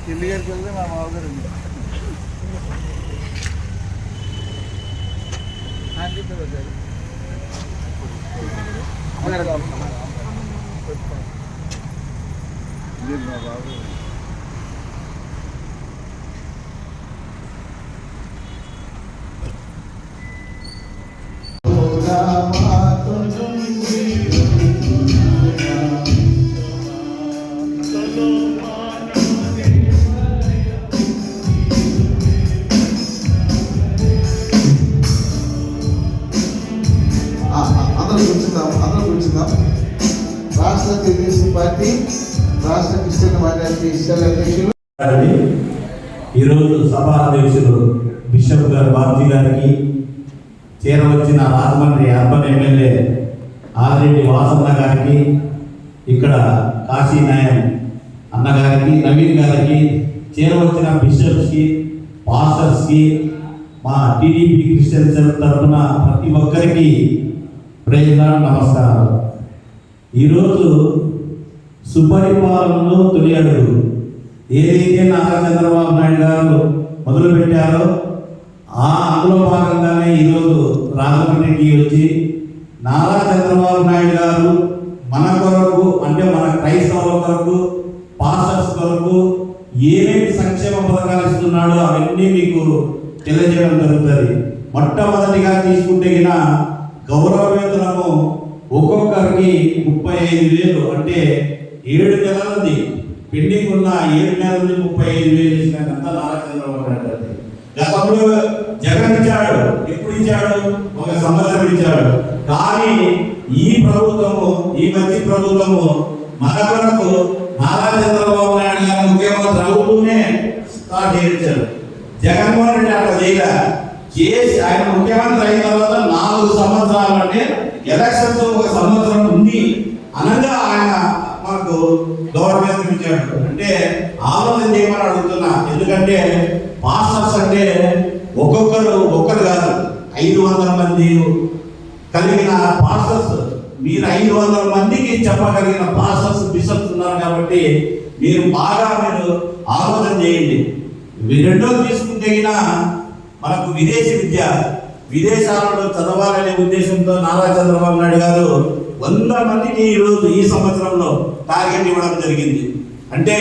చిల్లిగారికి వెళ్తే మా మామగారు మా బాబు రాష్ట్ర తెలుగుదేశం పార్టీ రాష్ట్ర క్రిస్టియన్ మైనారిటీ ఇస్రాయల్ అధ్యక్షులు ఈరోజు సభా అధ్యక్షులు బిషప్ గారు బాబ్జీ గారికి చేరవచ్చిన రాజమండ్రి అర్బన్ ఎమ్మెల్యే ఆదిరెడ్డి వాసన్న గారికి ఇక్కడ కాశీ నాయన్ అన్నగారికి నవీన్ గారికి చేరవచ్చిన బిషప్స్కి పాస్టర్స్కి మా టీడీపీ క్రిస్టియన్ సెల్ తరఫున ప్రతి ఒక్కరికి ప్రేమ నమస్కారం. ఈరోజు సుపరిపాలనలో తొలి అడుగు ఏదైతే నారా చంద్రబాబు నాయుడు గారు మొదలుపెట్టారో అందులో భాగంగానే ఈరోజు రాజమండ్రికి వచ్చి నారా చంద్రబాబు నాయుడు గారు మన కొరకు అంటే మన క్రైస్తవుల కొరకు పాస్టర్స్ కొరకు ఏమేమి సంక్షేమ పథకాలు ఇస్తున్నాడో అవన్నీ మీకు తెలియజేయడం జరుగుతుంది. మొట్టమొదటిగా తీసుకుంటే గౌరవ వేతనము ఒక్కొక్కరికి 35,000 అంటే 7 నెలలది పెండింగ్ ఉన్న 7 నెలల నుంచి 35,000 ఇచ్చినంత నారా చంద్రబాబు నాయుడు. గతంలో జగన్ ఇచ్చాడు, ఎప్పుడు ఇచ్చాడు? 1 సంవత్సరం ఇచ్చాడు. కానీ ఈ ప్రభుత్వము, ఈ మంచి ప్రభుత్వము మన కొరకు నారా చంద్రబాబు నాయుడు గారు ముఖ్యమంత్రి అవుతూనే స్టార్ట్ చేయించాడు. జగన్మోహన్ రెడ్డి అట్లా చేసి ఆయన ముఖ్యమంత్రి అయిన తర్వాత 4 సంవత్సరాలు అంటే ఎలక్షన్స్ 1 సంవత్సరం ఉంది అనగా ఆయన మనకు గవర్నమెంట్ ఇచ్చాడు. అంటే ఆలోచన చేయమని అడుగుతున్నా. ఎందుకంటే పాస్టర్స్ అంటే ఒక్కరు కాదు, 500 మంది కలిగిన పాస్టర్స్. మీరు 500 మందికి చెప్పగలిగిన పాస్టర్స్ బిషప్స్ ఉన్నారు కాబట్టి మీరు బాగా ఆలోచన చేయండి. రెండోది తీసుకుంటే మనకు విదేశీ విద్య, విదేశాలలో చదవాలనే ఉద్దేశంతో నారా చంద్రబాబు నాయుడు గారు 100 మందికి ఈరోజు ఈ సంవత్సరంలో టార్గెట్ ఇవ్వడం జరిగింది. అంటే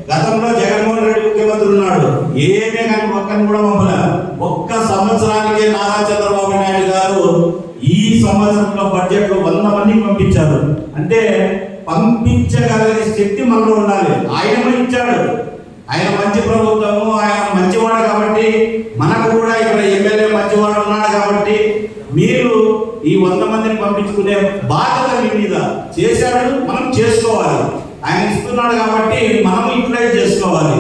గతంలో జగన్మోహన్ రెడ్డి ముఖ్యమంత్రి ఉన్నాడు, ఏమే కానీ ఒక్కరిని కూడా పంపలే. 1 సంవత్సరానికే నారా చంద్రబాబు నాయుడు గారు ఈ సంవత్సరంలో బడ్జెట్లో 100 మందికి పంపించారు. అంటే పంపించగలిగే శక్తి మనలో ఉండాలి. ఆయనమే ఇచ్చాడు. ఆయన మంచి ప్రభుత్వము, ఆయన మంచివాడు కాబట్టి మనకు కూడా ఇక్కడ ఎమ్మెల్యే మంచివాడు ఉన్నాడు కాబట్టి మీరు ఈ 100 మందిని పంపించుకునే బాధ్యత మీ మీద చేశాడు. మనం చేసుకోవాలి. ఆయన ఇస్తున్నాడు కాబట్టి మనం యూటిలైజ్ చేసుకోవాలి.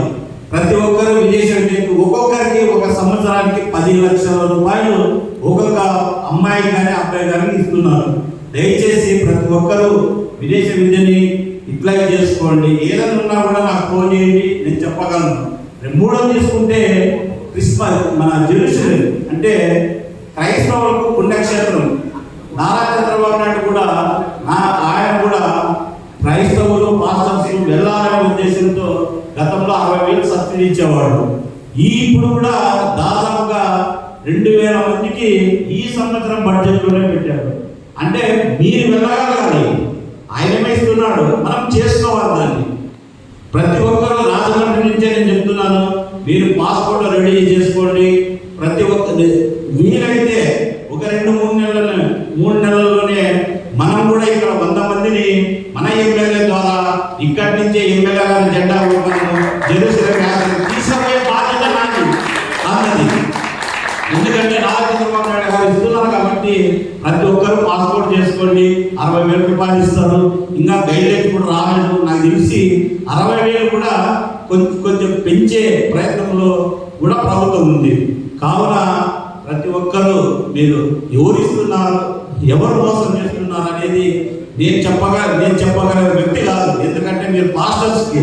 ప్రతి ఒక్కరు విదేశీ విద్యకు ఒక్కొక్కరికి 1 సంవత్సరానికి 10 లక్షల రూపాయలు ఒక్కొక్క అమ్మాయి కానీ అబ్బాయి కానీ ఇస్తున్నారు. దయచేసి ప్రతి ఒక్కరూ విదేశీ విద్యని యూటిలైజ్ చేసుకోండి. ఏదైనా ఉన్నా కూడా నాకు ఫోన్ చేయండి, నేను చెప్పగలను. మూడోది తీసుకుంటే క్రిస్మస్, మన జెరూసలేం అంటే క్రైస్తవులకు పుణ్యక్షేత్రం. నారా చంద్రబాబు నాయుడు కూడా ఆయన కూడా క్రైస్తవులు పాస్టర్స్ వెళ్ళాలనే ఉద్దేశంతో గతంలో 60,000 సబ్సిడీ ఇచ్చేవాడు. ఇప్పుడు కూడా దాదాపుగా 2,000 మందికి ఈ సంవత్సరం బడ్జెట్లోనే పెట్టారు. అంటే మీరు వెళ్ళగలగాలి. ఆయనమే ఇస్తున్నాడు, మనం చేసుకోవాలి దాన్ని. ప్రతి ఒక్కరు రాజమండ్రి నుంచే నేను చెప్తున్నాను, మీరు పాస్పోర్ట్ రెడీ చేసుకోండి. ప్రతి ఒక్క వీలైతే 1-2-3 నెలల్లోనే మనం కూడా ఇక్కడ 100 మందిని మన ఎమ్మెల్యే ద్వారా ఇక్కడి నుంచే ఎమ్మెల్యే గారి జెండా జెరూసలేం తీసుకుపోయే బాధ్యత నాది. ఎందుకంటే నారా చంద్రబాబు నాయుడు గారు ఇస్తున్నారు కాబట్టి ప్రతి ఒక్కరు పాస్పోర్ట్ చేసుకోండి. 60,000 రూపాయలు ఇస్తారు. ఇంకా గైడ్లైన్స్ కూడా రాలేదు. నాకు తెలిసి 60,000 కూడా కొంచెం పెంచే ప్రయత్నంలో కూడా ప్రభుత్వం ఉంది. కావున ప్రతి ఒక్కరూ మీరు ఎవరు ఇస్తున్నారు, ఎవరు మోసం చేస్తున్నారు అనేది నేను చెప్పగల వ్యక్తి కాదు. ఎందుకంటే మీరు పాస్టర్స్కి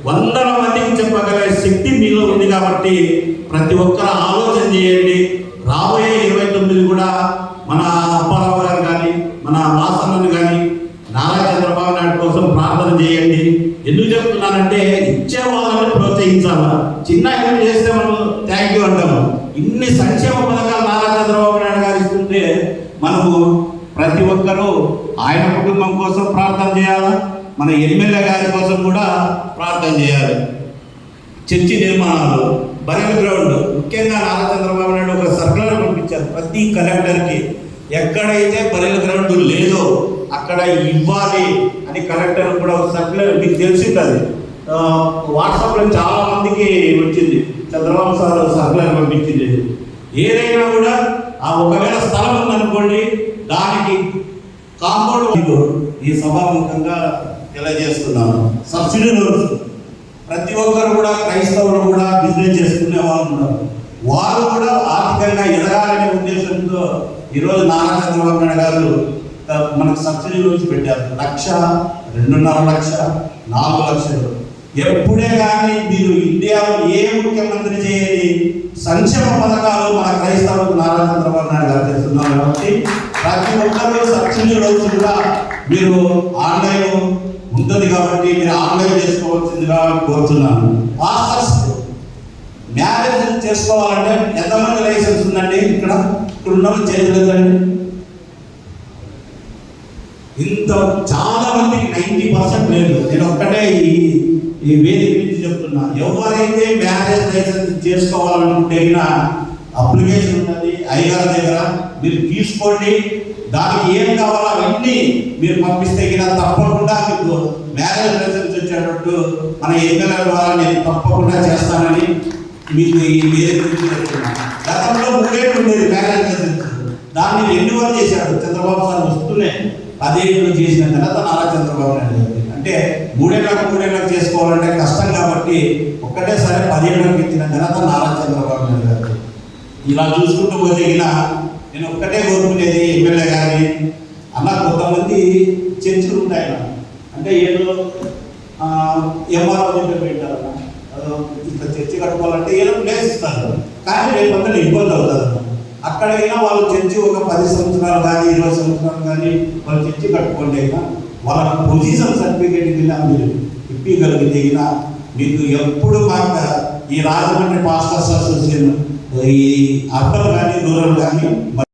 వందల మందికి చెప్పగల శక్తి మీలో ఉంది కాబట్టి ప్రతి ఒక్కరు ఆలోచన చేయండి. రాబోయే 29 కూడా మన అప్పారావు గారు కానీ మన వాసన్నను కానీ నారా చంద్రబాబు నాయుడు కోసం ప్రార్థన చేయండి. ఎందుకు చెప్తున్నానంటే ఇచ్చే వాళ్ళని ప్రోత్సహించాలా. చిన్న హెల్ప్ చేస్తే మనం థ్యాంక్ యూ అంటాము. ఇన్ని సంక్షేమ పథకాలు నారా చంద్రబాబు నాయుడు గారు ఇస్తుంటే మనము ప్రతి ఒక్కరూ ఆయన కుటుంబం కోసం ప్రార్థన చేయాలా, మన ఎమ్మెల్యే గారి కోసం కూడా ప్రార్థన చేయాలి. చర్చి నిర్మాణాలు, బరెల్ గ్రౌండ్, ముఖ్యంగా నారా చంద్రబాబు నాయుడు ఒక సర్కులర్ పంపించారు ప్రతి కలెక్టర్కి. ఎక్కడైతే బరెల్ గ్రౌండ్ లేదో అక్కడ ఇవ్వాలి అని కలెక్టర్ కూడా ఒక సర్కులర్, మీకు తెలిసింది వాట్సాప్లో చాలా మందికి వచ్చింది. చంద్రబాబు సార్ సర్కులర్ పంపించింది. ఏదైనా కూడా ఆ ఒకవేళ స్థలం ఉందనుకోండి, దానికి కాంపౌండ్ ఈ సభాముఖంగా తెలియజేస్తున్నాను. సబ్సిడీ లోన్స్ ప్రతి ఒక్కరు కూడా, క్రైస్తవులు కూడా బిజినెస్ చేసుకునే వాళ్ళు ఉన్నారు. వారు కూడా ఆర్థికంగా ఎదగాలనే ఉద్దేశంతో ఈరోజు నారా చంద్రబాబు నాయుడు గారు మనకు సబ్సిడీ లోన్స్ పెట్టారు. 1,00,000, 2.5 లక్షలు, 4 లక్షలు. ఎప్పుడే కానీ మీరు ఇండియాలో ఏ ముఖ్యమంత్రి చేయని సంక్షేమ పథకాలు మన క్రైస్తవులకు నారా చంద్రబాబు నాయుడు గారు చేస్తున్నారు. కాబట్టి ప్రతి ఒక్కరు సబ్సిడీ లోన్స్ కూడా మీరు ఆన్లైన్ ఉంటుంది కాబట్టి మీరు ఆన్లైన్ చేసుకోవాల్సిందిగా కోరుతున్నాను. పాస్టర్స్ మ్యారేజ్ చేసుకోవాలంటే ఎంతమంది లైసెన్స్ ఉందండి? ఇక్కడ ఉన్న చేయలేదండి. ఇంత చాలా మందికి 90% లేదు. నేను ఒక్కటే ఈ వేదిక నుంచి చెప్తున్నా, ఎవరైతే మ్యారేజ్ లైసెన్స్ చేసుకోవాలనుకుంటే అప్లికేషన్ ఉన్నది అయ్యగారి దగ్గర, మీరు తీసుకోండి. దానికి ఏం కావాలో అవన్నీ మీరు పంపిస్తే తప్పకుండా మీకు మ్యారేజ్ లైసెన్స్ వచ్చేటట్టు మన ఎమ్మెల్యే ద్వారా నేను తప్పకుండా చేస్తానని మీకు ఈ వేదిక నుంచి చెప్తున్నాను. గతంలో 3 ఏళ్ళు ఉండేది మ్యారేజ్ లైసెన్స్, దాన్ని 2 చేశాడు చంద్రబాబు సార్. వస్తూనే 10 ఏళ్ళు చేసిన తర్వాత నారా చంద్రబాబు నాయుడు గారు అంటే 3 ఏళ్ళకు చేసుకోవాలంటే కష్టం కాబట్టి ఒక్కటేసారి 10 ఏళ్ళకి ఇచ్చిన ఘనత నారా చంద్రబాబు నాయుడు గారు. ఇలా చూసుకుంటూ పోతే నేను ఒక్కటే కోరుకునేది ఎమ్మెల్యే గారిని, అన్న కొంతమంది చర్చలు ఉంటాయి అంటే ఏదో ఎంఆర్ఓ దగ్గర పెట్టారన్న, ఇట్లా చర్చి కట్టుకోవాలంటే ఏదో ప్లేస్ ఇస్తారు, కానీ రేపు అంతా ఇబ్బంది అవుతుంది. అక్కడైనా వాళ్ళు చర్చి ఒక 10 సంవత్సరాలు కానీ 20 సంవత్సరాలు కానీ వాళ్ళు చర్చి కట్టుకోండి. వాళ్ళ పొజిషన్ సర్టిఫికేట్ మీరు ఇప్పగలిగితే మీకు ఎప్పుడు మాకు ఈ రాజమండ్రి పాస్టర్స్ అసోసియేషన్ ఈ అర్బన్ కానీ రూరల్ కానీ